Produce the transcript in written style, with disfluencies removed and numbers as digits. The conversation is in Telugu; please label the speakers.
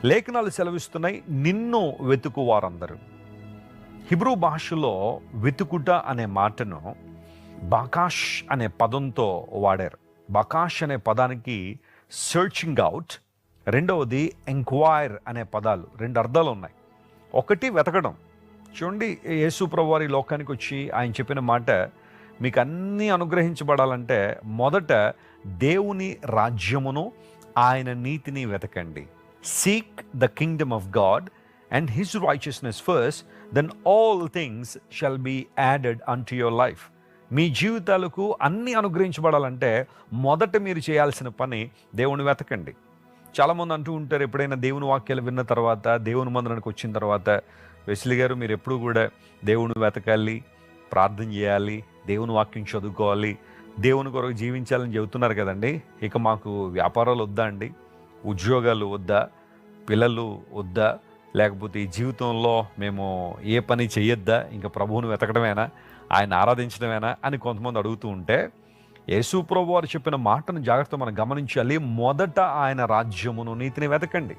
Speaker 1: లేఖనాలు సెలవిస్తున్నాయి, నిన్ను వెతుకు వారందరూ. హిబ్రూ భాషలో వెతుకుట అనే మాటను బాకాష్ అనే పదంతో వాడారు. బాకాష్ అనే పదానికి సర్చింగ్ అవుట్, రెండవది ఎంక్వైర్ అనే పదాలు, రెండు అర్థాలు ఉన్నాయి. ఒకటి వెతకడం. చూడండి, యేసు ప్రభువు వారి లోకానికి వచ్చి ఆయన చెప్పిన మాట, మీకు అన్నీ అనుగ్రహించబడాలంటే మొదట దేవుని రాజ్యమును ఆయన నీతిని వెతకండి. Seek the kingdom of God and his righteousness first, then all things shall be added unto your life. మీ జీవితాలకు అన్నీ అనుగ్రహించబడాలంటే మొదట మీరు చేయాల్సిన పని దేవుని వెతకండి. చాలామంది అంటూ ఉంటారు, ఎప్పుడైనా దేవుని వాక్యాలు విన్న తర్వాత, దేవుని మందిరానికి వచ్చిన తర్వాత, వెస్లీ గారు మీరు ఎప్పుడు కూడా దేవుని వెతకాలి, ప్రార్థన చేయాలి, దేవుని వాక్యం చదువుకోవాలి, దేవుని కొరకు జీవించాలని చెబుతున్నారు కదండి, ఇక మాకు వ్యాపారాలు వద్దా అండి, ఉద్యోగాలు వద్దా, పిల్లలు వద్దా, లేకపోతే ఈ జీవితంలో మేము ఏ పని చెయ్యొద్దా, ఇంకా ప్రభువుని వెతకడమేనా, ఆయన ఆరాధించడమేనా అని కొంతమంది అడుగుతూ ఉంటే, యేసు ప్రభువు వారు చెప్పిన మాటను జాగ్రత్త మనం గమనించాలి. మొదట ఆయన రాజ్యమును నీతిని వెతకండి.